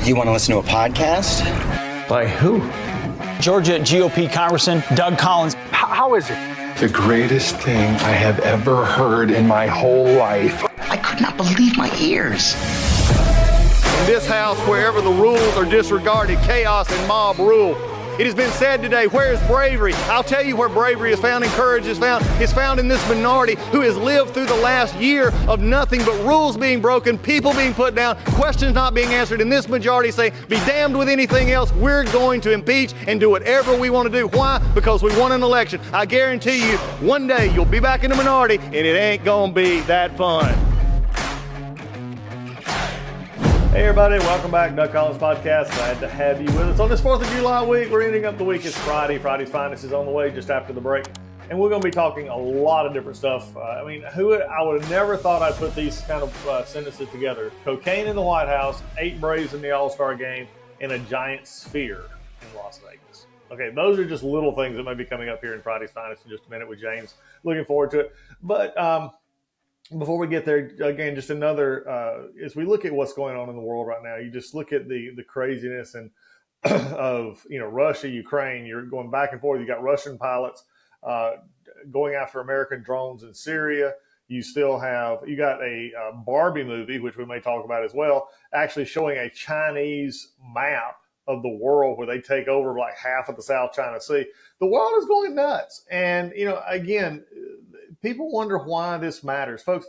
You want to listen to a podcast? By who? Georgia GOP Congressman Doug Collins. How is it? The greatest thing I have ever heard in my whole life. I could not believe my ears. In this house, wherever the rules are disregarded, chaos and mob rule. It has been said today, where is bravery? I'll tell you where bravery is found and courage is found. It's found in this minority who has lived through the last year of nothing but rules being broken, people being put down, questions not being answered. And this majority say, be damned with anything else. We're going to impeach and do whatever we want to do. Why? Because we won an election. I guarantee you, one day you'll be back in the minority and it ain't gonna be that fun. Hey everybody, welcome back. Doug Collins Podcast. Glad to have you with us on this 4th of July week. We're ending up the week. It's Friday. Friday's Finest is on the way just after the break. And we're going to be talking a lot of different stuff. I would have never thought I'd put these kind of sentences together. Cocaine in the White House, 8 Braves in the All-Star game, and a giant sphere in Las Vegas. Okay, those are just little things that may be coming up here in Friday's Finest in just a minute with James. Looking forward to it. But before we get there, again, just another, as we look at what's going on in the world right now, you just look at the craziness and of, Russia, Ukraine, you're going back and forth. You got Russian pilots going after American drones in Syria. You got a Barbie movie, which we may talk about as well, actually showing a Chinese map of the world where they take over like half of the South China Sea. The world is going nuts. And, again, people wonder why this matters. Folks,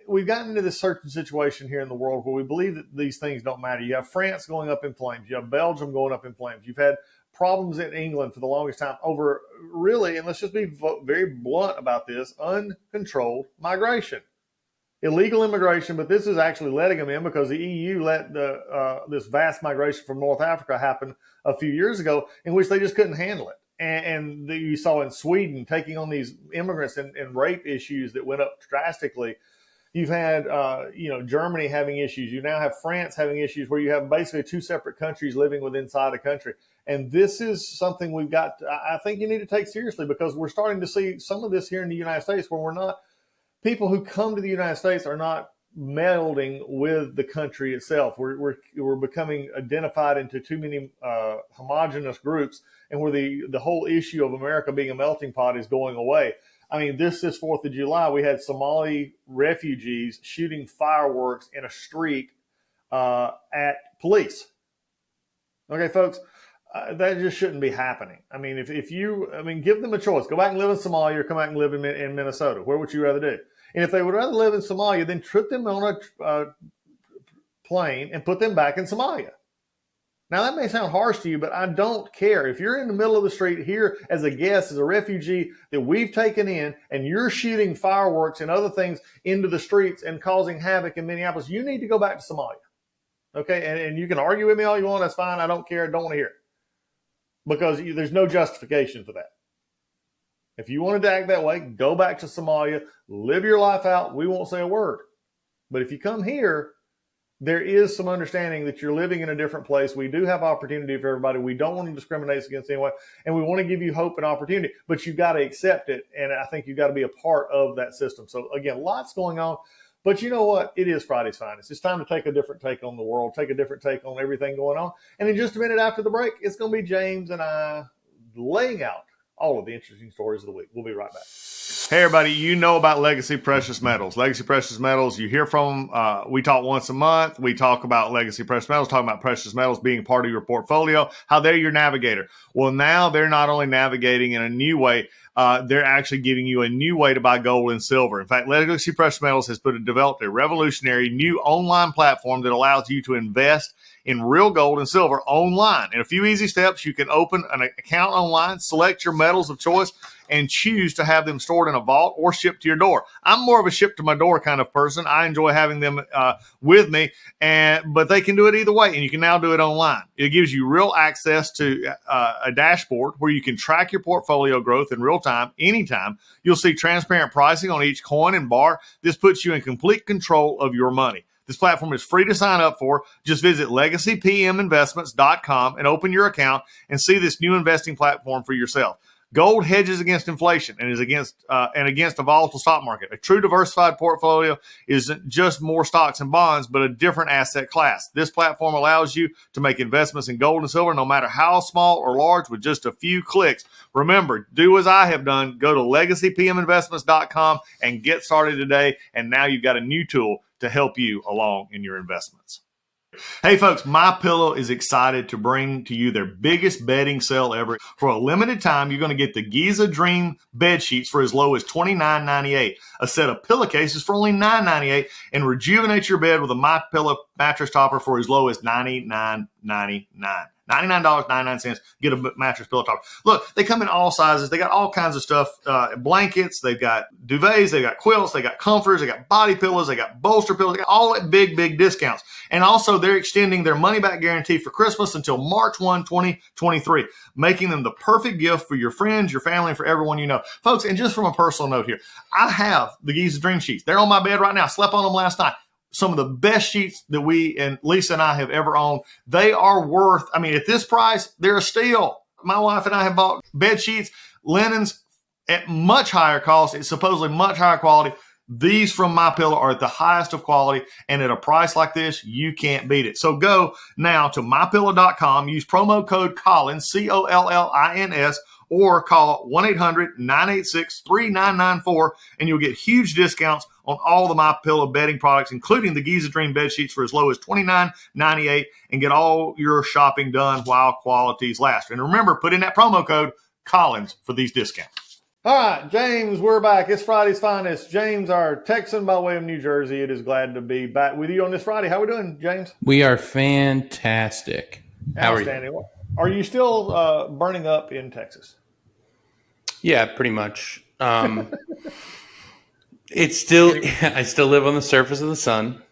we've gotten into this certain situation here in the world where we believe that these things don't matter. You have France going up in flames. You have Belgium going up in flames. You've had problems in England for the longest time over really, and let's just be very blunt about this, uncontrolled migration. Illegal immigration, but this is actually letting them in because the EU let this vast migration from North Africa happen a few years ago in which they just couldn't handle it. And you saw in Sweden taking on these immigrants and rape issues that went up drastically. You've had, Germany having issues. You now have France having issues where you have basically 2 separate countries living within inside a country. And this is something we've got, I think you need to take seriously because we're starting to see some of this here in the United States where people who come to the United States are not melding with the country itself. We're becoming identified into too many homogenous groups, and where the whole issue of America being a melting pot is going away. I mean, this 4th of July, we had Somali refugees shooting fireworks in a street at police. Okay, folks, that just shouldn't be happening. I mean, give them a choice. Go back and live in Somalia or come back and live in Minnesota. Where would you rather do? And if they would rather live in Somalia, then trip them on a plane and put them back in Somalia. Now, that may sound harsh to you, but I don't care. If you're in the middle of the street here as a guest, as a refugee that we've taken in, and you're shooting fireworks and other things into the streets and causing havoc in Minneapolis, you need to go back to Somalia. Okay? And you can argue with me all you want. That's fine. I don't care. I don't want to hear it. Because there's no justification for that. If you wanted to act that way, go back to Somalia, live your life out. We won't say a word. But if you come here, there is some understanding that you're living in a different place. We do have opportunity for everybody. We don't want to discriminate against anyone, and we want to give you hope and opportunity, but you've got to accept it, and I think you've got to be a part of that system. So, again, lots going on, but you know what? It is Friday's Finest. It's time to take a different take on the world, take a different take on everything going on, and in just a minute after the break, it's going to be James and I laying out all of the interesting stories of the week. We'll be right back. Hey, everybody, you know about Legacy Precious Metals. Legacy Precious Metals, you hear from them. We talk once a month. We talk about Legacy Precious Metals, talking about precious metals being part of your portfolio, how they're your navigator. Well, now they're not only navigating in a new way, they're actually giving you a new way to buy gold and silver. In fact, Legacy Precious Metals has developed a revolutionary new online platform that allows you to invest in real gold and silver online. In a few easy steps, you can open an account online, select your metals of choice, and choose to have them stored in a vault or shipped to your door. I'm more of a ship to my door kind of person. I enjoy having them with me, but they can do it either way, and you can now do it online. It gives you real access to a dashboard where you can track your portfolio growth in real time, anytime. You'll see transparent pricing on each coin and bar. This puts you in complete control of your money. This platform is free to sign up for. Just visit legacypminvestments.com and open your account and see this new investing platform for yourself. Gold hedges against inflation and is against a volatile stock market. A true diversified portfolio isn't just more stocks and bonds, but a different asset class. This platform allows you to make investments in gold and silver, no matter how small or large, with just a few clicks. Remember, do as I have done. Go to legacypminvestments.com and get started today. And now you've got a new tool to help you along in your investments. Hey folks, MyPillow is excited to bring to you their biggest bedding sale ever. For a limited time, you're going to get the Giza Dream bed sheets for as low as $29.98, a set of pillowcases for only $9.98, and rejuvenate your bed with a MyPillow mattress topper for as low as $99.99. $99.99. Get a mattress pillow topper. Look, they come in all sizes. They got all kinds of stuff. Blankets. They've got duvets. They've got quilts. They got comforters. They got body pillows. They got bolster pillows. They got all that big discounts. And also, they're extending their money-back guarantee for Christmas until March 1, 2023, making them the perfect gift for your friends, your family, and for everyone you know. Folks, and just from a personal note here, I have the Giza Dream Sheets. They're on my bed right now. I slept on them last night. Some of the best sheets that we and Lisa and I have ever owned. They are worth, at this price, they're a steal. My wife and I have bought bed sheets, linens at much higher cost. It's supposedly much higher quality. These from MyPillow are at the highest of quality, and at a price like this, you can't beat it. So go now to MyPillow.com, use promo code Collins, COLLINS, or call 1-800-986-3994, and you'll get huge discounts on all the MyPillow bedding products, including the Giza Dream bed sheets for as low as $29.98, and get all your shopping done while qualities last. And remember, put in that promo code Collins for these discounts. All right, James, we're back. It's Friday's Finest. James, our Texan by way of New Jersey, it is glad to be back with you on this Friday. How are we doing, James? We are fantastic. How are you? Are you still burning up in Texas? Yeah, pretty much. It's still. I still live on the surface of the sun,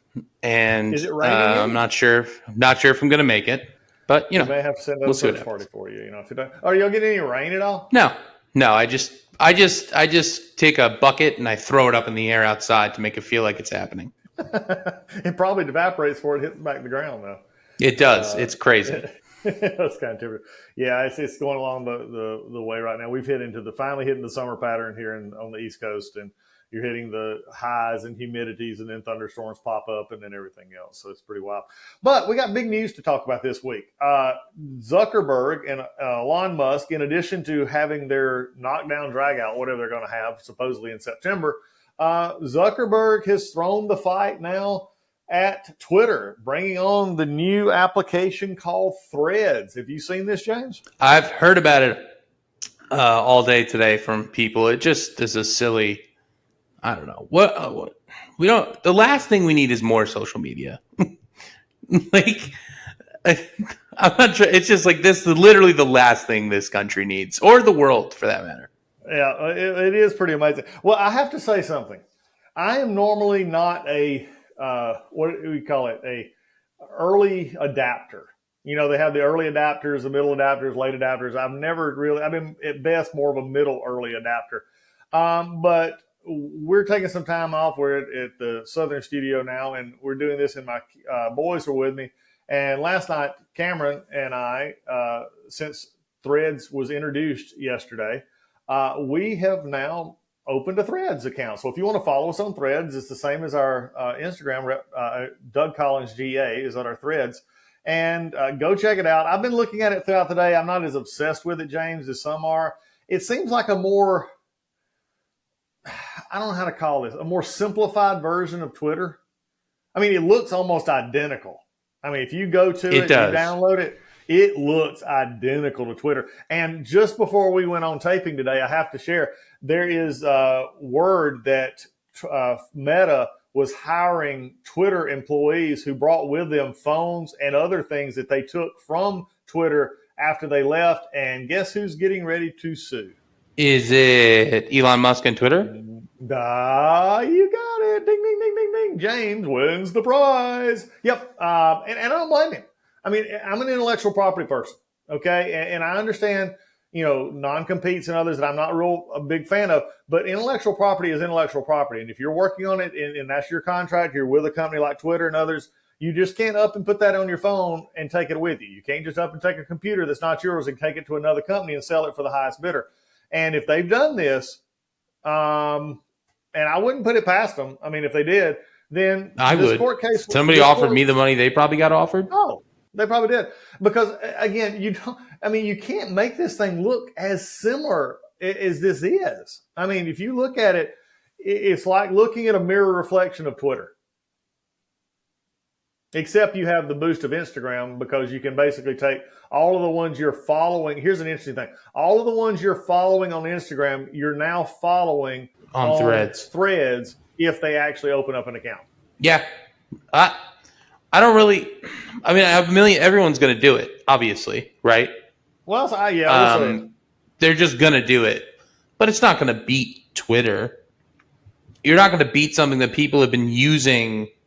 and is it raining? I'm not sure. If I'm going to make it, but you may have to send a search party for you. If you don't, are you getting any rain at all? No. I just take a bucket and I throw it up in the air outside to make it feel like it's happening. It probably evaporates before it hits back to the ground, though. It does. It's crazy. That's kind of typical. Yeah, it's going along the way right now. We've finally hitting the summer pattern here on the East Coast, and you're hitting the highs and humidities, and then thunderstorms pop up, and then everything else. So it's pretty wild. But we got big news to talk about this week. Zuckerberg and Elon Musk, in addition to having their knockdown drag out, whatever they're going to have supposedly in September, Zuckerberg has thrown the fight now at Twitter, bringing on the new application called Threads. Have you seen this, James? I've heard about it all day today from people. It just is a silly. I don't know what we don't. The last thing we need is more social media. I'm not sure. It's just like this is literally the last thing this country needs, or the world for that matter. Yeah, it is pretty amazing. Well, I have to say something. I am normally not a what do we call it? A early adapter. They have the early adapters, the middle adapters, late adapters. I've been at best more of a early adapter. But we're taking some time off. We're at the Southern studio now, and we're doing this, and my boys are with me. And last night, Cameron and I, since Threads was introduced yesterday, we have now opened a Threads account. So if you want to follow us on Threads, it's the same as our Instagram. Doug Collins GA is on our Threads. And go check it out. I've been looking at it throughout the day. I'm not as obsessed with it, James, as some are. It seems like a more, I don't know how to call this, a more simplified version of Twitter. It looks almost identical. If you go to it, you download it, it looks identical to Twitter. And just before we went on taping today, I have to share, there is word that Meta was hiring Twitter employees who brought with them phones and other things that they took from Twitter after they left. And guess who's getting ready to sue? Is it Elon Musk and Twitter? You got it. Ding, ding, ding, ding, ding. James wins the prize. Yep. And I don't blame him. I'm an intellectual property person. Okay. And I understand, non-competes and others that I'm not a big fan of, but intellectual property is intellectual property. And if you're working on it and that's your contract, you're with a company like Twitter and others, you just can't up and put that on your phone and take it with you. You can't just up and take a computer that's not yours and take it to another company and sell it for the highest bidder. And if they've done this, and I wouldn't put it past them. I mean, if they did, then I this would. court case. Somebody offered me the money they probably got offered. Oh, they probably did. Because again, you don't. I mean, you can't make this thing look as similar as this is. I mean, if you look at it, it's like looking at a mirror reflection of Twitter. Except you have the boost of Instagram, because you can basically take all of the ones you're following. Here's an interesting thing. All of the ones you're following on Instagram, you're now following on Threads if they actually open up an account. Yeah. I don't really – I mean, I have a million – everyone's going to do it, obviously, right? Well, yeah. They're just going to do it. But it's not going to beat Twitter. You're not going to beat something that people have been using –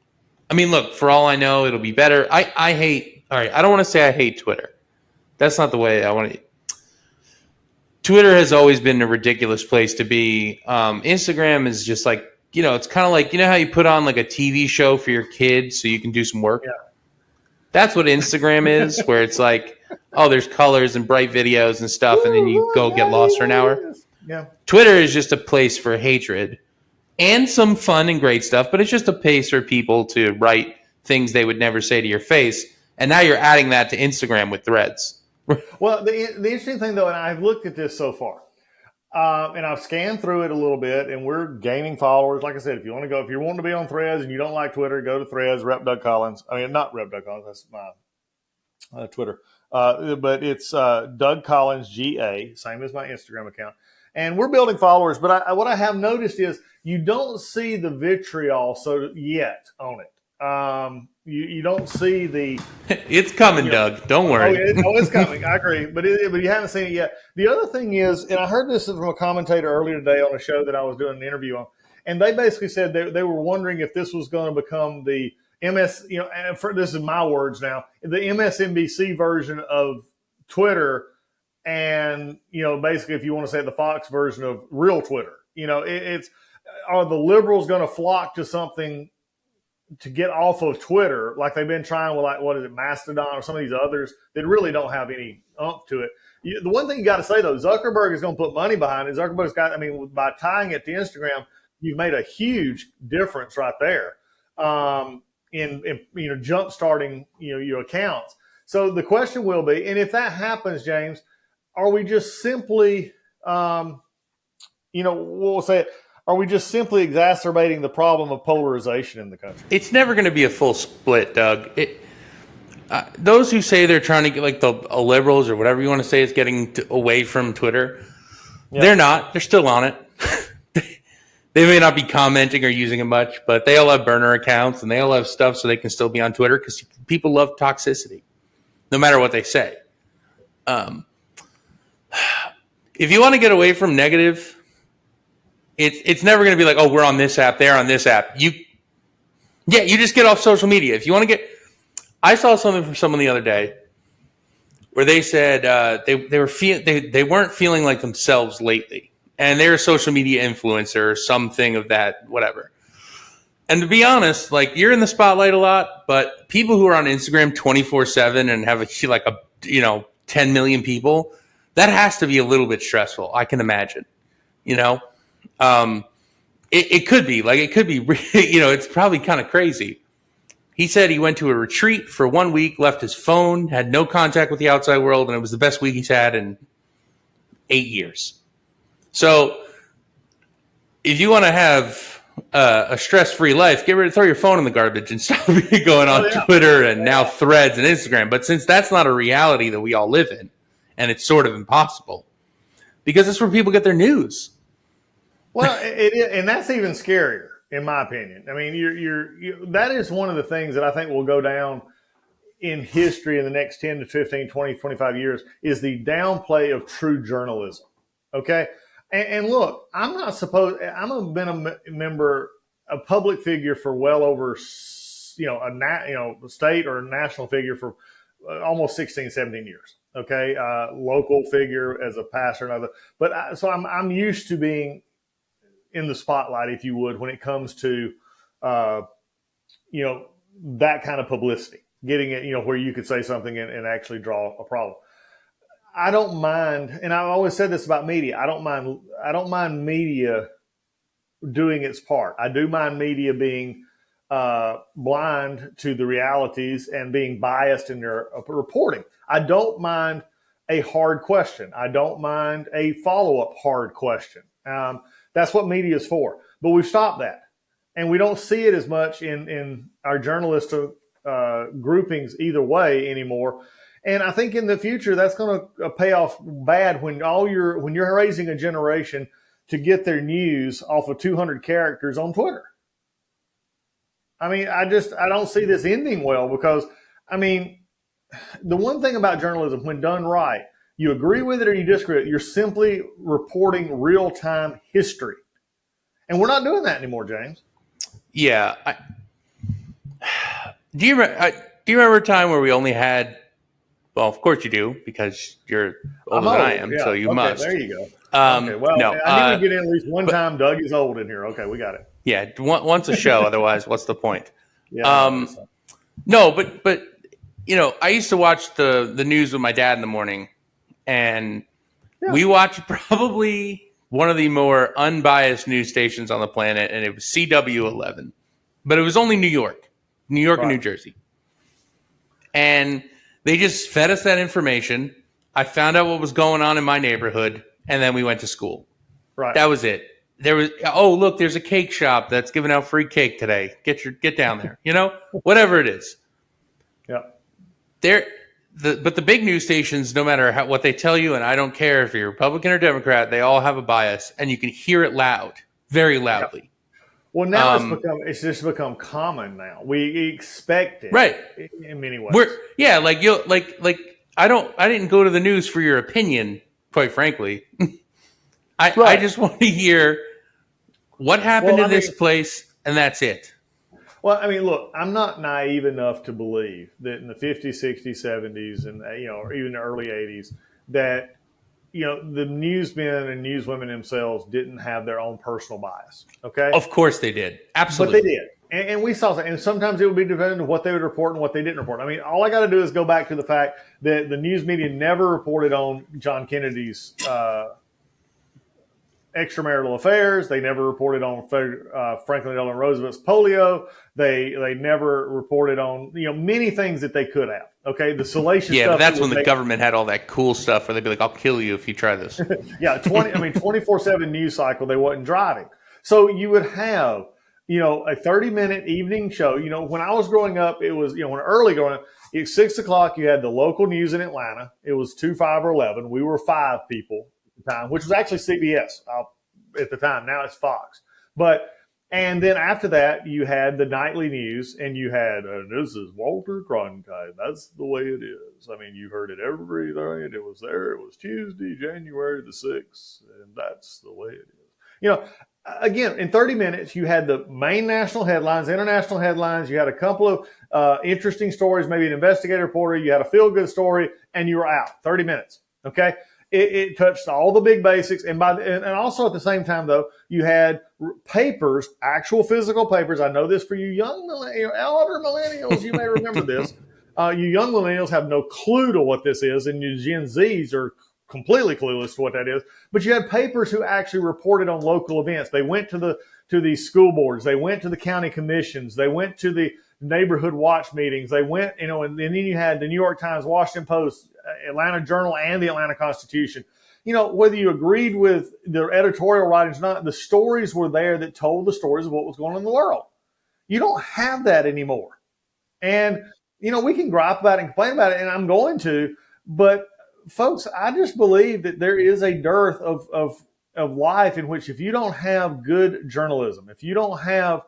I mean, look, for all I know, it'll be better. I hate – all right, I don't want to say I hate Twitter. That's not the way I want to – Twitter has always been a ridiculous place to be. Instagram is just like, you know, it's kind of like, you know how you put on like a TV show for your kids so you can do some work? Yeah. That's what Instagram is, where it's like, oh, there's colors and bright videos and stuff, and then you go get lost for an hour. Yeah. Twitter is just a place for hatred. And some fun and great stuff, but it's just a place for people to write things they would never say to your face. And now you're adding that to Instagram with Threads. Well, the interesting thing, though, and I've looked at this so far, and I've scanned through it a little bit, and we're gaining followers. Like I said, if you want to be on Threads and you don't like Twitter, go to Threads, Rep Doug Collins. I mean, not Rep Doug Collins, that's my Twitter. But it's Doug Collins GA, same as my Instagram account. And we're building followers, but what I have noticed is you don't see the vitriol yet on it. You don't see the. It's coming, Doug. Don't worry. It's coming. I agree, but you haven't seen it yet. The other thing is, and I heard this from a commentator earlier today on a show that I was doing an interview on, and they basically said they were wondering if this was going to become the MS. You know, and this is my words now, the MSNBC version of Twitter. And, you know, basically, if you want to say the Fox version of real Twitter, you know, are the liberals going to flock to something to get off of Twitter like they've been trying with, like, what is it, Mastodon or some of these others that really don't have any oomph to it? The one thing you got to say, though, Zuckerberg is going to put money behind it. Zuckerberg's got, I mean, by tying it to Instagram, you've made a huge difference right there in you know, jump starting, you know, your accounts. So the question will be, and if that happens, James, are we just simply, you know, we'll say it, are we just simply exacerbating the problem of polarization in the country? It's never going to be a full split, Doug. Those who say they're trying to get, like, the liberals or whatever you want to say is getting away from Twitter, They're not. They're still on it. They may not be commenting or using it much, but they all have burner accounts and they all have stuff so they can still be on Twitter because people love toxicity, no matter what they say. If you want to get away from negative, it's never going to be like, oh, we're on this app, they're on this app. You just get off social media. If you want to get, I saw something from someone the other day where they said they weren't feeling like themselves lately, and they're a social media influencer or something of that, whatever. And to be honest, like, you're in the spotlight a lot, but people who are on Instagram 24/7 and have 10 million people, that has to be a little bit stressful. I can imagine, it could be it's probably kind of crazy. He said he went to a retreat for 1 week, left his phone, had no contact with the outside world, and it was the best week he's had in 8 years. So if you want to have a stress-free life, throw your phone in the garbage and stop going on Twitter and now Threads and Instagram. But since that's not a reality that we all live in, and it's sort of impossible, because that's where people get their news. Well, it is, and that's even scarier, in my opinion. I mean, that is one of the things that I think will go down in history in the next 10 to 15, 20, 25 years is the downplay of true journalism. Okay? And look, I've been a member, a public figure for well over, a state or national figure for almost 16, 17 years. Okay? Local figure as a pastor and other. But so I'm used to being in the spotlight, if you would, when it comes to, that kind of publicity, getting it, where you could say something and actually draw a problem. I don't mind, and I've always said this about media. I don't mind media doing its part. I do mind media being blind to the realities and being biased in their reporting. I don't mind a hard question. I don't mind a follow-up hard question. That's what media is for. But we've stopped that. And we don't see it as much in our journalistic groupings either way anymore. And I think in the future, that's going to pay off bad when you're raising a generation to get their news off of 200 characters on Twitter. I mean, I don't see this ending well because, I mean, the one thing about journalism, when done right, you agree with it or you disagree with it, you're simply reporting real-time history. And we're not doing that anymore, James. Yeah. Do you remember a time where we only had, well, of course you do, because you're older than I am, so you must. There you go. Okay, well, no, I need to get in at least one time. Doug is old in here. Okay, we got it. Yeah, once a show, otherwise, what's the point? Yeah. No, but you know, I used to watch the news with my dad in the morning, and we watched probably one of the more unbiased news stations on the planet, and it was CW11. But it was only New York right. And New Jersey. And they just fed us that information. I found out what was going on in my neighborhood, and then we went to school. Right. That was it. There was, oh, look, there's a cake shop that's giving out free cake today. Get down there. You know, whatever it is. Yeah. But the big news stations, no matter what they tell you, and I don't care if you're Republican or Democrat, they all have a bias, and you can hear it loud, very loudly. Yeah. Well, now it's just become common now. We expect it, right? In many ways. I didn't go to the news for your opinion, quite frankly. I just want to hear what happened in this place, and that's it. Well, I mean, look, I'm not naive enough to believe that in the 50s, 60s, 70s, and or even the early 80s, that the newsmen and newswomen themselves didn't have their own personal bias. Okay, of course they did, absolutely, but they did, and we saw that. And sometimes it would be dependent on what they would report and what they didn't report. I mean, all I got to do is go back to the fact that the news media never reported on John Kennedy's extramarital affairs. They never reported on Franklin Delano Roosevelt's polio. They never reported on many things that they could have. Okay, the salacious stuff. Yeah, but that's when the government had all that cool stuff where they'd be like, "I'll kill you if you try this." Yeah, 24/7 news cycle. They wasn't driving, so you would have a 30-minute evening show. When I was growing up, it was early growing up. At 6 o'clock, you had the local news in Atlanta. It was 2, 5, or 11. We were 5 people at the time, which was actually CBS at the time. Now it's Fox. And then after that, you had the nightly news, and you had, this is Walter Cronkite. That's the way it is. I mean, you heard it every night. It was there. It was Tuesday, January the 6th, and that's the way it is. Again, in 30 minutes, you had the main national headlines, international headlines. You had a couple of interesting stories, maybe an investigative reporter. You had a feel-good story, and you were out. 30 minutes, okay? It touched all the big basics, and also at the same time, though, you had papers, actual physical papers. I know this for you elder millennials, you may remember this. You young millennials have no clue to what this is, and you Gen Zs are completely clueless to what that is. But you had papers who actually reported on local events. They went to the school boards. They went to the county commissions. They went to the neighborhood watch meetings. They went, and then you had the New York Times, Washington Post, Atlanta Journal, and the Atlanta Constitution. Whether you agreed with their editorial writings or not, the stories were there that told the stories of what was going on in the world. You don't have that anymore. And, we can gripe about it and complain about it, and I'm going to, but folks, I just believe that there is a dearth of life in which if you don't have good journalism, if you don't have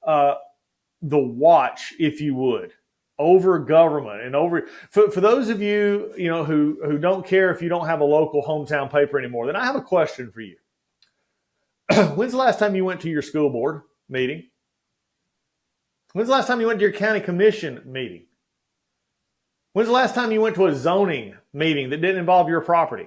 the watch, if you would, over government and over for those of you who don't care if you don't have a local hometown paper anymore, then I have a question for you. When's the last time you went to your school board meeting? When's the last time you went to your county commission meeting? When's the last time you went to a zoning meeting that didn't involve your property?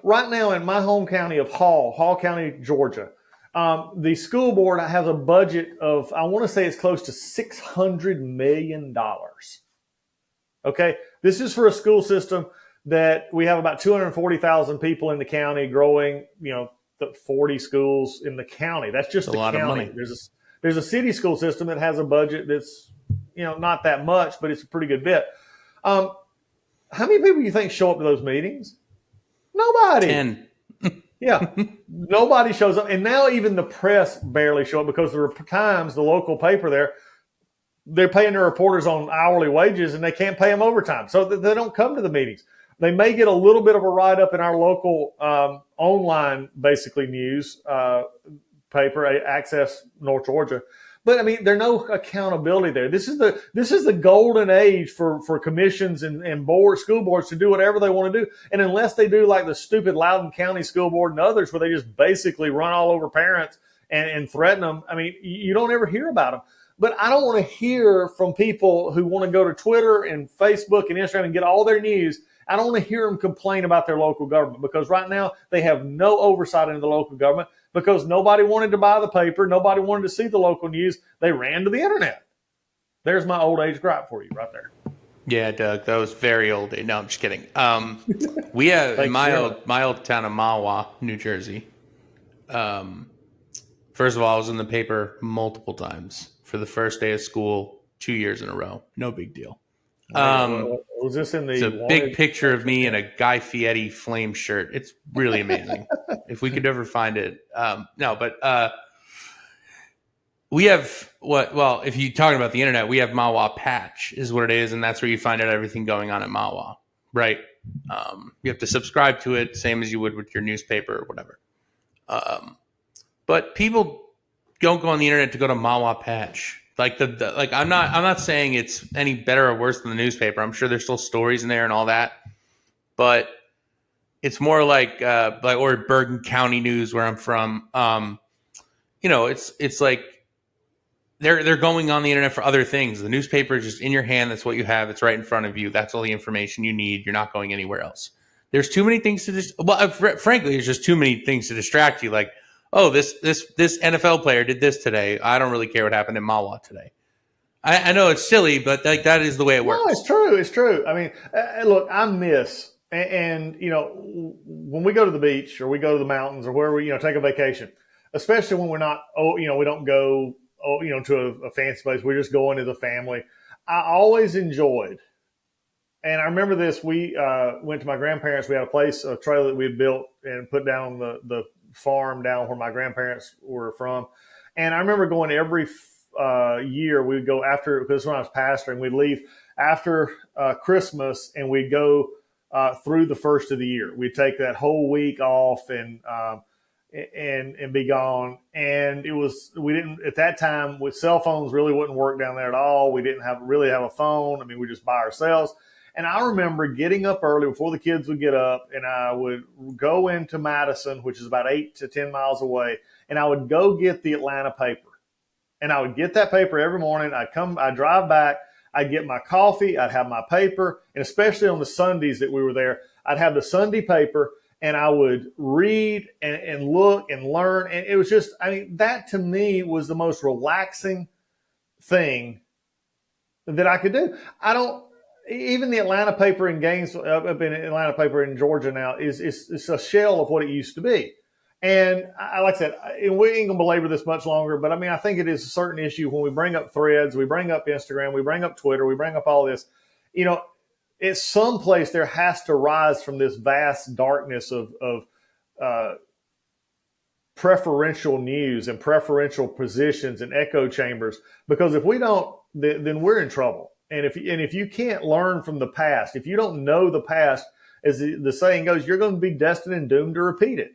Right now in my home county of Hall County, Georgia, the school board has a budget of, I want to say it's close to $600 million. Okay. This is for a school system that we have about 240,000 people in the county growing, 40 schools in the county. That's just the lot county. of money. There's a city school system that has a budget that's, not that much, but it's a pretty good bit. How many people do you think show up to those meetings? Nobody. 10. Yeah. Nobody shows up. And now even the press barely show up because there are times the local paper there, they're paying their reporters on hourly wages and they can't pay them overtime. So they don't come to the meetings. They may get a little bit of a write-up in our local online, basically, news paper, Access North Georgia. But, I mean, there's no accountability there. This is the golden age for commissions and school boards to do whatever they want to do. And unless they do like the stupid Loudoun County School Board and others where they just basically run all over parents and threaten them, I mean, you don't ever hear about them. But I don't want to hear from people who want to go to Twitter and Facebook and Instagram and get all their news. I don't want to hear them complain about their local government because right now they have no oversight into the local government because nobody wanted to buy the paper. Nobody wanted to see the local news. They ran to the internet. There's my old age gripe for you right there. Yeah, Doug, that was very old. No, I'm just kidding. We have in my old town of Mahwah, New Jersey. First of all, I was in the paper multiple times for the first day of school 2 years in a row. No big deal. Was this in the? It's a big picture of me in a Guy Fieri flame shirt. It's really amazing. If we could ever find it, we have what? Well, if you're talking about the internet, we have Mahwah Patch, is what it is, and that's where you find out everything going on at Mahwah. Right? You have to subscribe to it, same as you would with your newspaper or whatever. But people don't go on the internet to go to Mahwah Patch. Like I'm not saying it's any better or worse than the newspaper. I'm sure there's still stories in there and all that, but it's more like or Bergen County News where I'm from. It's like they're going on the internet for other things. The newspaper is just in your hand. That's what you have. It's right in front of you. That's all the information you need. You're not going anywhere else. There's too many things to frankly, there's just too many things to distract you. Like, oh, this NFL player did this today. I don't really care what happened in Mahwah today. I know it's silly, but that is the way it works. No, it's true. It's true. I mean, look, I miss, and when we go to the beach or we go to the mountains or where we, take a vacation, especially when we're not, we don't go, to a fancy place. We're just going as a family. I always enjoyed, and I remember this. We went to my grandparents. We had a trailer that we had built and put down on the farm down where my grandparents were from. And I remember going every year. We'd go after, because when I was pastoring, we'd leave after Christmas and we'd go through the first of the year. We'd take that whole week off and be gone. And we didn't, at that time, with cell phones really wouldn't work down there at all. We didn't really have a phone. I mean, we just by ourselves. And I remember getting up early before the kids would get up, and I would go into Madison, which is about 8 to 10 miles away, and I would go get the Atlanta paper. And I would get that paper every morning. I'd drive back, I'd get my coffee, I'd have my paper, and especially on the Sundays that we were there, I'd have the Sunday paper, and I would read and look and learn. And it was just, that to me was the most relaxing thing that I could do. Even the Atlanta paper in Gainesville, up in Atlanta paper in Georgia now, is a shell of what it used to be. And like I said, we ain't going to belabor this much longer, but I think it is a certain issue when we bring up Threads, we bring up Instagram, we bring up Twitter, we bring up all this. At some place there has to rise from this vast darkness of preferential news and preferential positions and echo chambers, because if we don't, then we're in trouble. And if you can't learn from the past, if you don't know the past, as the saying goes, you're going to be destined and doomed to repeat it.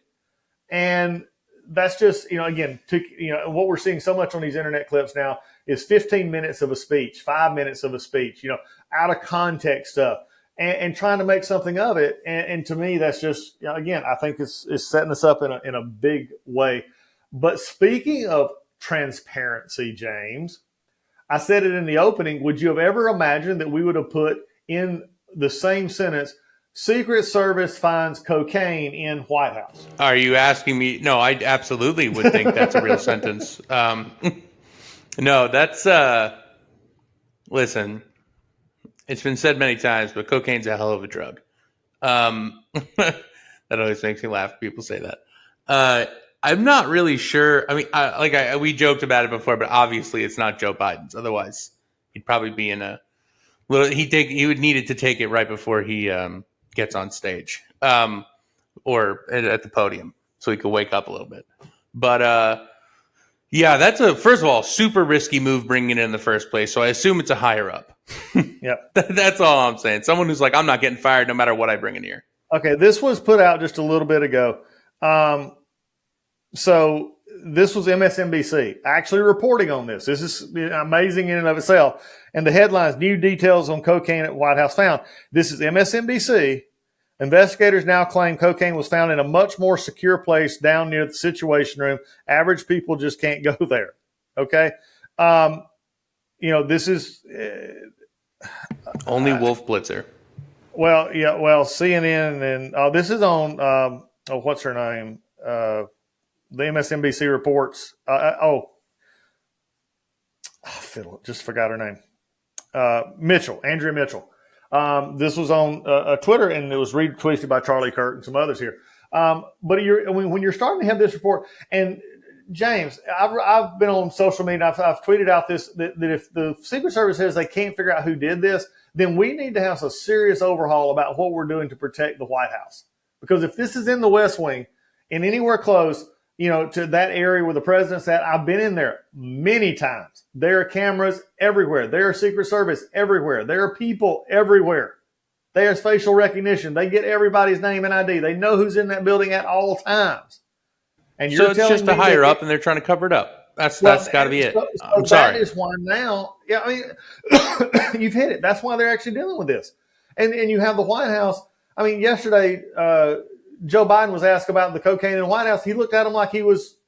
And that's just, what we're seeing so much on these internet clips now is 15 minutes of a speech, 5 minutes of a speech, out of context stuff, and trying to make something of it. And to me, that's just, again, I think it's setting us up in a big way. But speaking of transparency, James, I said it in the opening. Would you have ever imagined that we would have put in the same sentence, Secret Service finds cocaine in White House? Are you asking me? No, I absolutely would think that's a real sentence. No, that's, listen, it's been said many times, but cocaine's a hell of a drug. That always makes me laugh. People say that. I'm not really sure. I mean, we joked about it before, but obviously it's not Joe Biden's. Otherwise, he'd probably be in a little. He would need it to take it right before he gets on stage, or at the podium, so he could wake up a little bit. But yeah, that's first of all super risky move bringing it in the first place. So I assume it's a higher up. Yep. That's all I'm saying. Someone who's like, I'm not getting fired no matter what I bring in here. Okay, this was put out just a little bit ago. So this was MSNBC actually reporting on this. This is amazing in and of itself. And the headlines, new details on cocaine at White House found. This is MSNBC. Investigators now claim cocaine was found in a much more secure place down near the Situation Room. Average people just can't go there. Okay. This is only Wolf Blitzer. Well, yeah, CNN and this is on, what's her name? The MSNBC reports. Just forgot her name. Andrea Mitchell. This was on Twitter, and it was retweeted by Charlie Kirk and some others here. But when you're starting to have this report, and James, I've been on social media. I've tweeted out this that if the Secret Service says they can't figure out who did this, then we need to have a serious overhaul about what we're doing to protect the White House. Because if this is in the West Wing and anywhere close, to that area where the president's at, I've been in there many times. There are cameras everywhere. There are Secret Service everywhere. There are people everywhere. There's facial recognition. They get everybody's name and ID. They know who's in that building at all times. And so it's just a higher up, and they're trying to cover it up. That's got to be it. I'm sorry. That is why now. Yeah, I mean, you've hit it. That's why they're actually dealing with this. And you have the White House. I mean, yesterday, Joe Biden was asked about the cocaine in the White House. He looked at him like he was,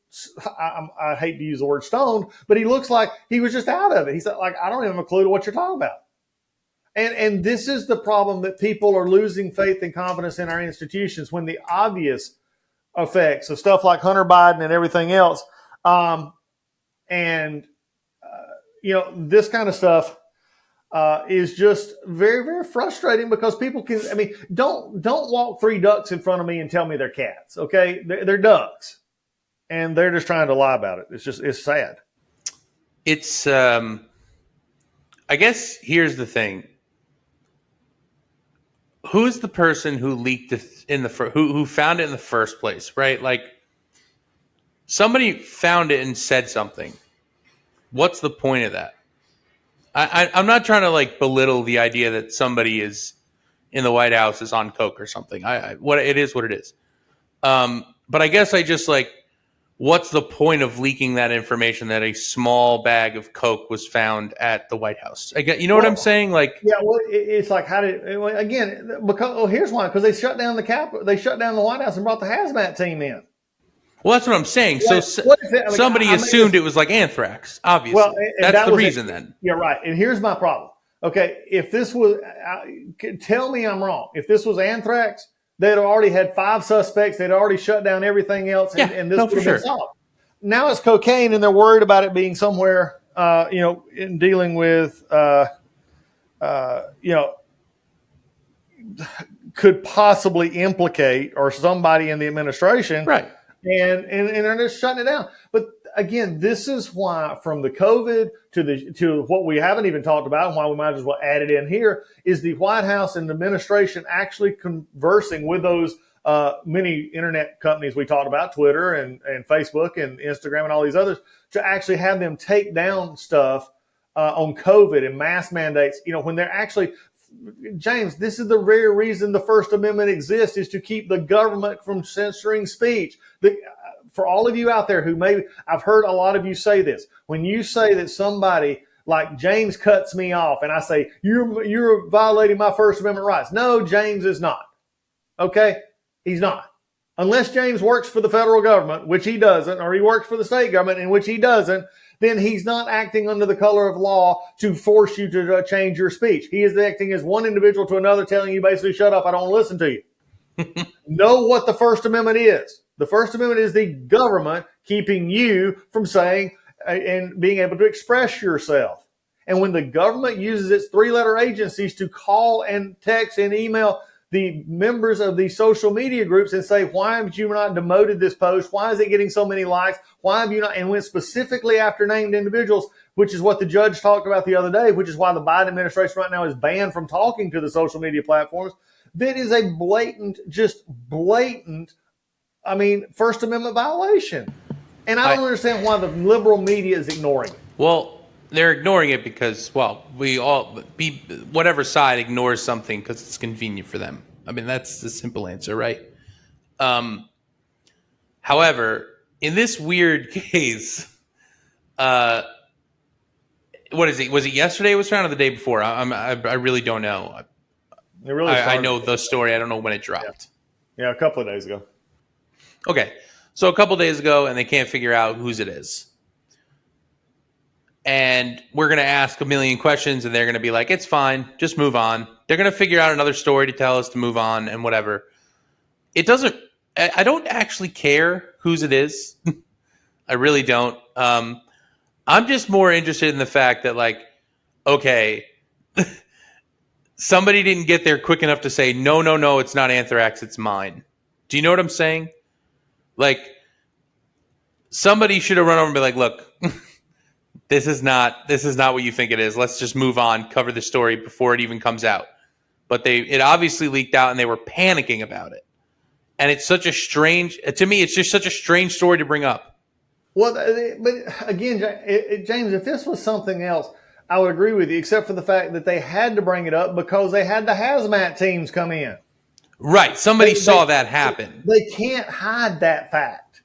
I hate to use the word stoned, but he looks like he was just out of it. He said, like, I don't even have a clue to what you're talking about. And this is the problem, that people are losing faith and confidence in our institutions when the obvious effects of stuff like Hunter Biden and everything else. This kind of stuff is just very, very frustrating, because people don't walk three ducks in front of me and tell me they're cats. Okay. They're ducks, and they're just trying to lie about it. It's sad. It's, I guess here's the thing. Who's the person who leaked it who found it in the first place, right? Like, somebody found it and said something. What's the point of that? I'm not trying to belittle the idea that somebody is in the White House is on coke or something. What it is. But I guess I just what's the point of leaking that information that a small bag of coke was found at the White House? What I'm saying? It's like, how did, again, because here's why, because they shut down the Capitol, they shut down the White House and brought the hazmat team in. Well, that's what I'm saying. So somebody assumed it was like anthrax, obviously. Well, that's the reason then. Yeah, right. And here's my problem. Okay, if this was, tell me I'm wrong. If this was anthrax, they'd already had 5 suspects. They'd already shut down everything else, and this would have been solved. Now it's cocaine, and they're worried about it being somewhere, in dealing with, could possibly implicate or somebody in the administration. Right. And they're just shutting it down. But again, this is why, from the COVID to what we haven't even talked about, and why we might as well add it in here, is the White House and the administration actually conversing with those many internet companies we talked about, Twitter and Facebook and Instagram and all these others, to actually have them take down stuff on COVID and mask mandates. When they're actually, James, this is the very reason the First Amendment exists, is to keep the government from censoring speech. For all of you out there who I've heard a lot of you say this, when you say that somebody like James cuts me off and I say, you're violating my First Amendment rights. No, James is not. Okay? He's not. Unless James works for the federal government, which he doesn't, or he works for the state government, in which he doesn't, then he's not acting under the color of law to force you to change your speech. He is acting as one individual to another, telling you basically, shut up, I don't listen to you. Know what the First Amendment is. The First Amendment is the government keeping you from saying and being able to express yourself. And when the government uses its 3-letter agencies to call and text and email the members of these social media groups and say, why have you not demoted this post? Why is it getting so many likes? Why have you not? And went specifically after named individuals, which is what the judge talked about the other day, which is why the Biden administration right now is banned from talking to the social media platforms. That is a blatant, First Amendment violation. And I don't understand why the liberal media is ignoring it. Well, they're ignoring it because, whatever side ignores something because it's convenient for them. I mean, that's the simple answer, right? However, in this weird case, what is it? Was it yesterday it was found or the day before? I really don't know. I know the story. I don't know when it dropped. Yeah, a couple of days ago. Okay. So a couple days ago, and they can't figure out whose it is. And we're going to ask a million questions, and they're going to be like, it's fine. Just move on. They're going to figure out another story to tell us to move on and whatever. I don't actually care whose it is. I really don't. I'm just more interested in the fact that, like, okay, somebody didn't get there quick enough to say, no, it's not anthrax, it's mine. Do you know what I'm saying? Like, somebody should have run over and be like, look, this is not what you think it is. Let's just move on, cover the story before it even comes out. But it obviously leaked out and they were panicking about it. And it's such a strange, to me, it's just such a strange story to bring up. Well, but again, James, if this was something else, I would agree with you, except for the fact that they had to bring it up because they had the hazmat teams come in. Right. Somebody saw that happen. They can't hide that fact.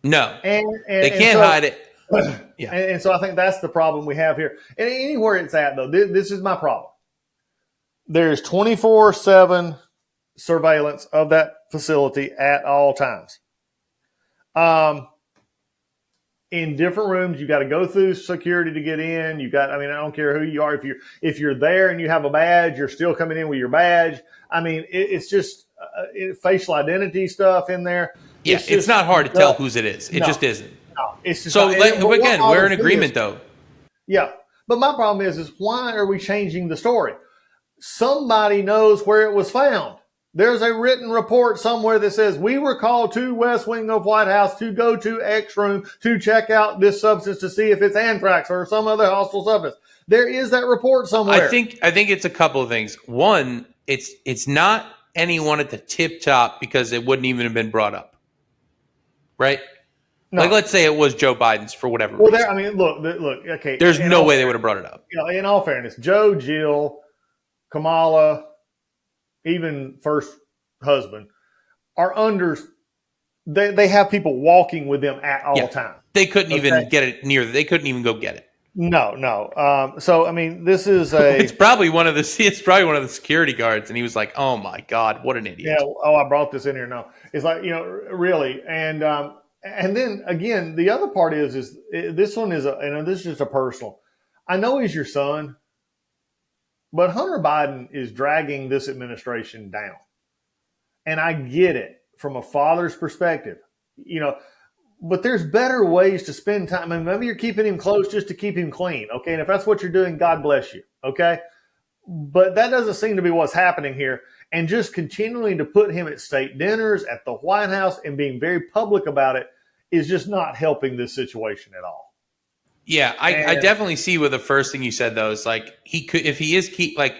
No. And they can't hide it. Yeah. And so I think that's the problem we have here. And anywhere it's at, though, this is my problem. There's 24/7 surveillance of that facility at all times. In different rooms, you got to go through security to get in. I don't care who you are. If you're there and you have a badge, you're still coming in with your badge. I mean, it's just facial identity stuff in there. Yeah, it's not hard to tell whose it is. It just isn't. No, it's just so. Again, We're in agreement, though. Yeah, but my problem is why are we changing the story? Somebody knows where it was found. There's a written report somewhere that says we were called to West Wing of White House to go to X room to check out this substance to see if it's anthrax or some other hostile substance. There is that report somewhere. I think it's a couple of things. One, it's not anyone at the tip top because it wouldn't even have been brought up, right? No. Like, let's say it was Joe Biden's for whatever reason. Look. Okay, there's no way they would have brought it up. In all fairness, Joe, Jill, Kamala, even first husband, are under. They have people walking with them at all times. They couldn't even get it near. They couldn't even go get it. No. So I mean, this is a. It's probably one of the security guards, and he was like, "Oh my God, what an idiot!" Yeah. Oh, I brought this in here. No, it's like really, and then again, the other part is this one is this is just a personal. I know he's your son. But Hunter Biden is dragging this administration down. And I get it from a father's perspective, but there's better ways to spend time. And maybe you're keeping him close just to keep him clean. Okay. And if that's what you're doing, God bless you. Okay. But that doesn't seem to be what's happening here. And just continuing to put him at state dinners, at the White House, and being very public about it is just not helping this situation at all. Yeah, I definitely see where the first thing you said, though, is like he could, if he is I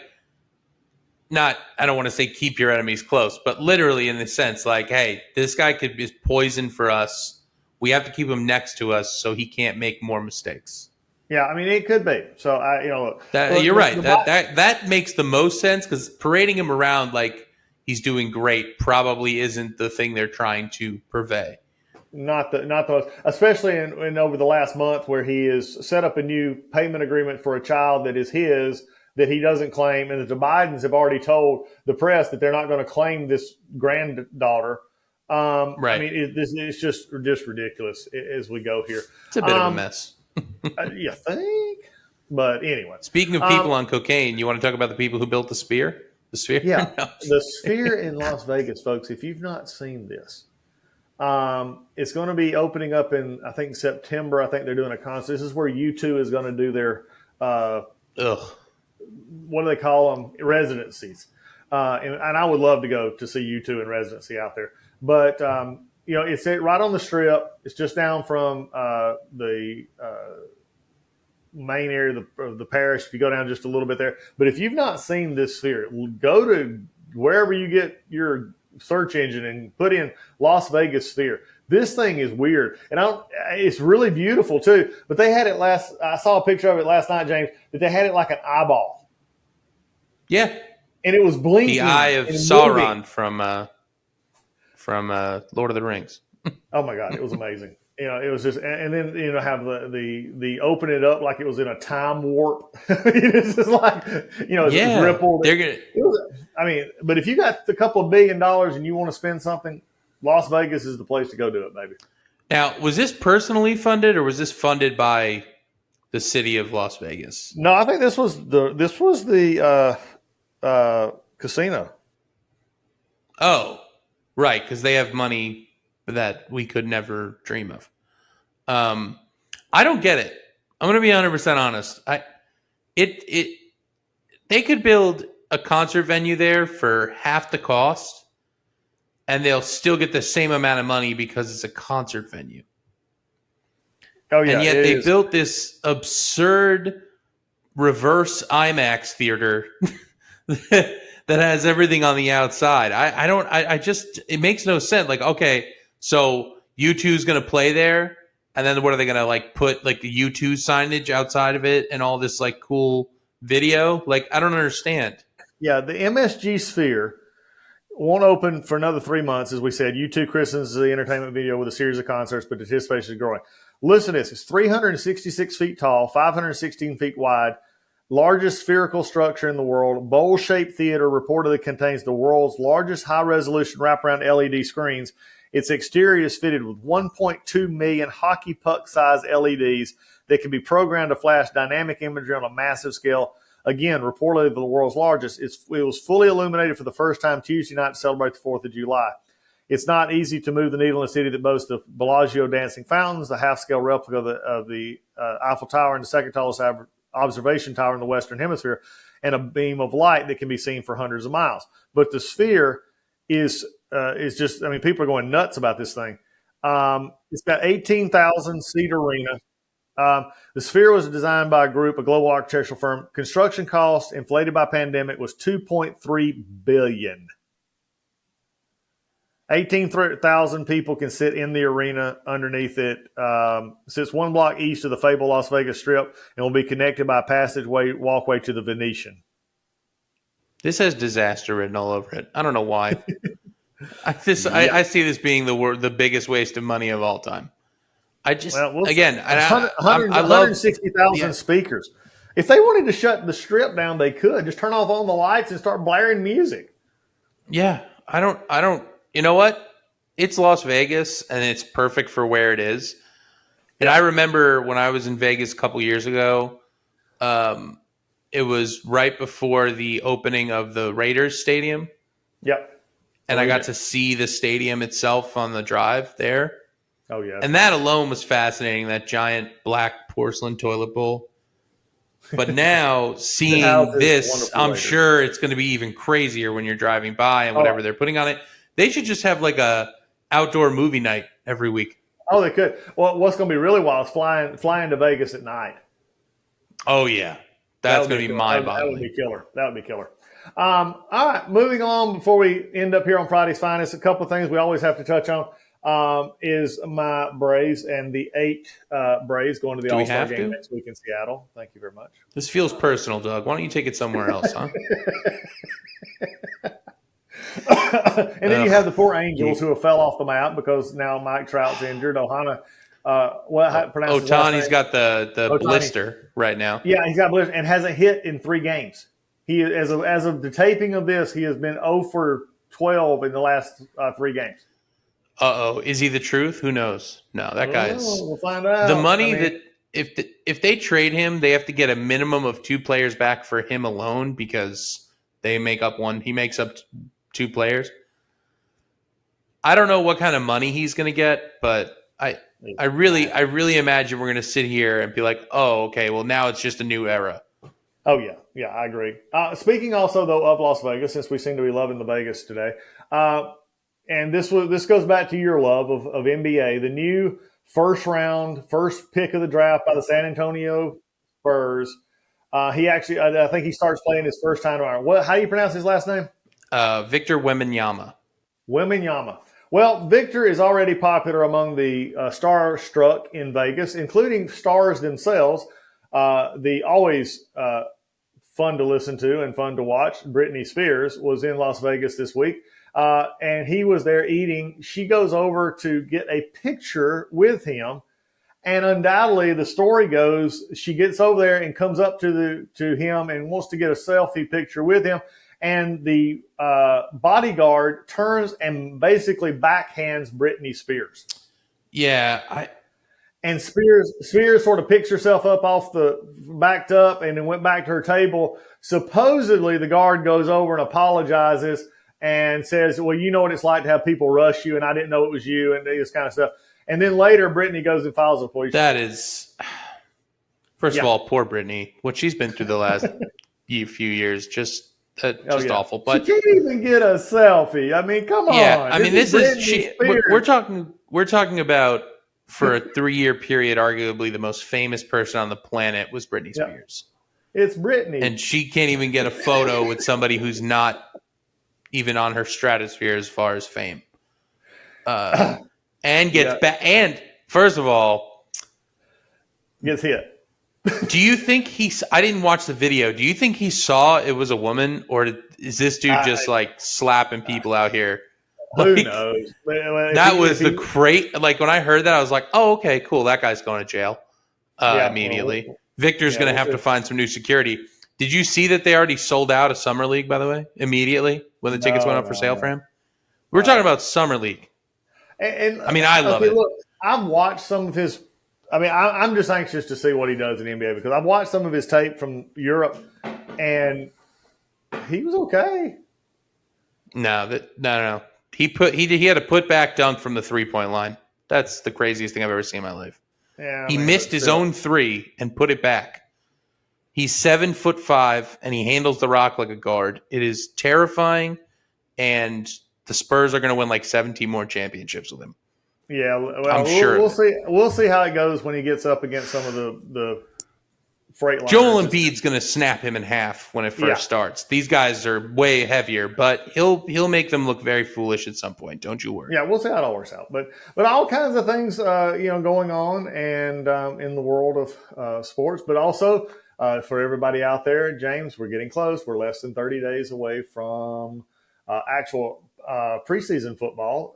don't want to say keep your enemies close, but literally in the sense like, hey, this guy could be poison for us. We have to keep him next to us so he can't make more mistakes. Yeah, I mean, it could be. So you're right. That makes the most sense because parading him around like he's doing great probably isn't the thing they're trying to purvey. Not those, especially in over the last month where he has set up a new payment agreement for a child that is his that he doesn't claim, and that the Bidens have already told the press that they're not going to claim this granddaughter. Right. I mean, it's just ridiculous as we go here. It's a bit of a mess. You think? But anyway. Speaking of people on cocaine, you want to talk about the people who built the Sphere? The Sphere? Yeah, the Sphere in Las Vegas, folks. If you've not seen this. It's going to be opening up in, I think, September. I think they're doing a concert. This is where U2 is going to do their, what do they call them? Residencies. and I would love to go to see U2 in residency out there. But it's right on the Strip. It's just down from the main area of the parish. If you go down just a little bit there, but if you've not seen this Sphere, go to wherever you get your search engine and put in Las Vegas Sphere. This thing is weird, and it's really beautiful too. But they had it I saw a picture of it last night, James. That they had it like an eyeball. Yeah, and it was blinking. The eye of Sauron from Lord of the Rings. Oh my God, it was amazing. It was just, and then have the open it up like it was in a time warp. It's just like it's rippled. But if you got a couple of $1 billion and you want to spend something, Las Vegas is the place to go do it, baby. Now, was this personally funded, or was this funded by the city of Las Vegas? No, I think this was the casino. Oh, right, because they have money that we could never dream of. I don't get it. I'm going to be 100% honest. They could build a concert venue there for half the cost, and they'll still get the same amount of money because it's a concert venue. Oh yeah, and yet they built this absurd reverse IMAX theater that has everything on the outside. It makes no sense. Like, okay, so U2 is going to play there, and then what are they going to put the U2 signage outside of it and all this cool video? I don't understand. Yeah, the MSG Sphere won't open for another 3 months, as we said. U2 christens the entertainment video with a series of concerts, but anticipation is growing. Listen to this. It's 366 feet tall, 516 feet wide, largest spherical structure in the world. Bowl-shaped theater reportedly contains the world's largest high-resolution wraparound LED screens. Its exterior is fitted with 1.2 million hockey puck-sized LEDs that can be programmed to flash dynamic imagery on a massive scale. Again, reportedly the world's largest. It was fully illuminated for the first time Tuesday night to celebrate the 4th of July. It's not easy to move the needle in a city that boasts the Bellagio dancing fountains, the half-scale replica of the Eiffel Tower, and the second tallest observation tower in the Western Hemisphere, and a beam of light that can be seen for hundreds of miles. But the Sphere is just, people are going nuts about this thing. It's got 18,000-seat arena. The Sphere was designed by a global architectural firm. Construction cost, inflated by pandemic, was $2.3 billion. 18,000 people can sit in the arena underneath it. Sits one block east of the fabled Las Vegas Strip and will be connected by a walkway to the Venetian. This has disaster written all over it. I don't know why. I see this being the biggest waste of money of all time. I love 160,000 speakers. If they wanted to shut the Strip down, they could just turn off all the lights and start blaring music. Yeah, I don't. You know what? It's Las Vegas, and it's perfect for where it is. And I remember when I was in Vegas a couple years ago, it was right before the opening of the Raiders Stadium. Yep. And I got to see the stadium itself on the drive there. Oh, yeah. And that alone was fascinating, that giant black porcelain toilet bowl. But now seeing this, I'm sure it's going to be even crazier when you're driving by and whatever they're putting on it. They should just have a outdoor movie night every week. Oh, they could. Well, what's going to be really wild is flying to Vegas at night. Oh, yeah. That's going to be mind-boggling. That would be killer. All right, moving on before we end up here on Friday's Finest, a couple of things we always have to touch on is my Braves and the 8 Braves going to the All-Star game next week in Seattle. Thank you very much. This feels personal, Doug. Why don't you take it somewhere else, huh? And then you have the poor Angels who have fell off the map because now Mike Trout's injured. Ohtani's got the blister right now. Yeah, he's got a blister and hasn't hit in 3 games. He as of the taping of this, he has been 0 for 12 in the last 3 games. Is he the truth? Who knows? No, that guy's. We'll find out. The money that if they trade him, they have to get a minimum of 2 players back for him alone because they make up one. He makes up 2 players. I don't know what kind of money he's going to get, but I really imagine we're going to sit here and be like, oh, okay, well now it's just a new era. Oh yeah, I agree. Speaking also though of Las Vegas, since we seem to be loving the Vegas today, and this goes back to your love of NBA. The new first pick of the draft by the San Antonio Spurs. He actually, I think he starts playing his first time tomorrow. How do you pronounce his last name? Victor Wembanyama. Wembanyama. Well, Victor is already popular among the starstruck in Vegas, including stars themselves. The always fun to listen to and fun to watch, Britney Spears, was in Las Vegas this week. And he was there eating. She goes over to get a picture with him. And undoubtedly, the story goes, she gets over there and comes up to him and wants to get a selfie picture with him. And the bodyguard turns and basically backhands Britney Spears. Yeah, And Spears sort of picks herself up backed up and then went back to her table. Supposedly, the guard goes over and apologizes and says, well, you know what it's like to have people rush you, and I didn't know it was you, and this kind of stuff. And then later, Brittany goes and files a police. That is, first of all, poor Brittany. What she's been through the last few years, just awful. But she can't even get a selfie. I mean, come on. Yeah, I mean, this is Britney Spears. We're talking about, for a 3-year period, arguably the most famous person on the planet was Britney Spears. It's Britney, and she can't even get a photo with somebody who's not even on her stratosphere as far as fame. And gets back. And first of all, gets hit. Do you think I didn't watch the video. Do you think he saw it was a woman, or is this dude just like slapping people out here? Who Like, knows? That was the great. Like when I heard that, I was like, "Oh, okay, cool. That guy's going to jail immediately." Well, Victor's going to have to find some new security. Did you see that they already sold out a Summer League? By the way, immediately when the tickets went up for sale for him. We're talking about Summer League. And I mean, I love it. Look, I've watched some of his. I mean, I'm just anxious to see what he does in the NBA because I've watched some of his tape from Europe, and he was okay. No. He had a put-back dunk from the 3-point line. That's the craziest thing I've ever seen in my life. Yeah, he missed his own 3 and put it back. He's 7'5" and he handles the rock like a guard. It is terrifying, and the Spurs are going to win like 17 more championships with him. Yeah, well, I'm sure. We'll see. We'll see how it goes when he gets up against some of the freight liners. Joel Embiid's going to snap him in half when it first starts. These guys are way heavier, but he'll make them look very foolish at some point. Don't you worry. Yeah, we'll see how it all works out. But all kinds of things, going on and in the world of sports, but also for everybody out there, James, we're getting close. We're less than 30 days away from actual preseason football.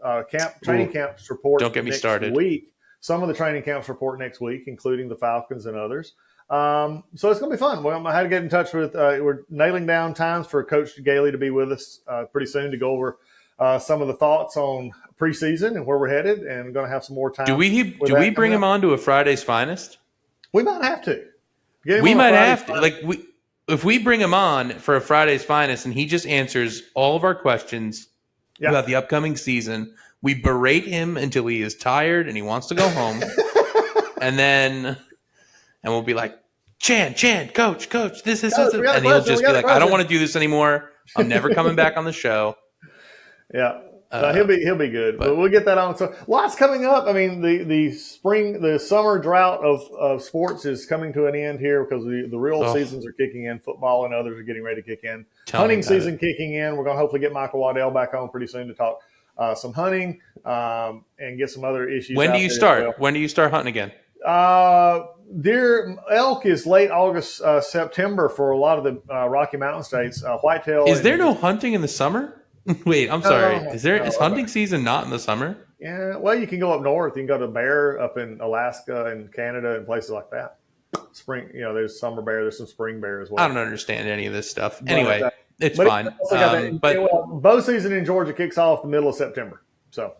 Training camps report. Don't get me started. Week. Some of the training camps report next week, including the Falcons and others. So it's going to be fun. Well, I had to get in touch with. We're nailing down times for Coach Gailey to be with us pretty soon to go over some of the thoughts on preseason and where we're headed, and going to have some more time. Do we bring him on to a Friday's Finest? We might have to. We might have to. If we bring him on for a Friday's Finest and he just answers all of our questions about the upcoming season, we berate him until he is tired and he wants to go home, and we'll be like, Chan, coach, this, and he'll just be like, I don't want to do this anymore. I'm never coming back on the show. Yeah. He'll be good, but we'll get that on. So lots coming up. I mean, the summer drought of sports is coming to an end here because the real seasons are kicking in. Football and others are getting ready to kick in. Hunting season kicking in. We're going to hopefully get Michael Waddell back on pretty soon to talk some hunting and get some other issues. When do you start? Well. When do you start hunting again? Deer elk is late August, September for a lot of the Rocky Mountain states. Whitetail. Is there no hunting in the summer? Wait, I'm sorry. Is hunting season not in the summer? Yeah, well, you can go up north. You can go to bear up in Alaska and Canada and places like that. Spring, there's summer bear. There's some spring bear as well. I don't understand any of this stuff. Anyway, it's fine. Bow season in Georgia kicks off the middle of September. So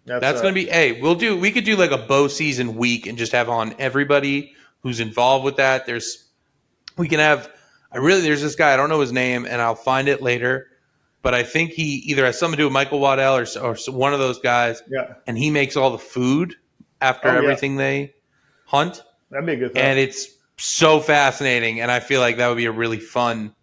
that's going to be. Hey, we could do like a bow season week and just have on everybody who's involved with that. There's this guy. I don't know his name, and I'll find it later. But I think he either has something to do with Michael Waddell or one of those guys. Yeah. And he makes all the food after everything they hunt. That'd be a good thing. And it's so fascinating, and I feel like that would be a really fun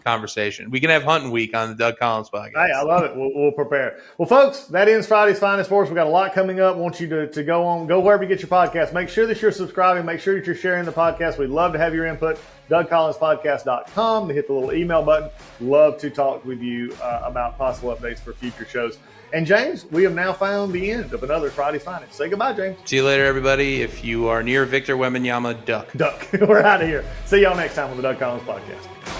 conversation. We can have hunting week on the Doug Collins podcast. Hey, I love it. We'll prepare. Well, folks, that ends Friday's Finest for us. We've got a lot coming up. Want you to go wherever you get your podcast. Make sure that you're subscribing. Make sure that you're sharing the podcast. We'd love to have your input. DougCollinsPodcast.com to hit the little email button. Love to talk with you about possible updates for future shows. And James, we have now found the end of another Friday's Finest. Say goodbye, James. See you later, everybody. If you are near Victor Wembanyama, duck. We're out of here. See y'all next time on the Doug Collins Podcast.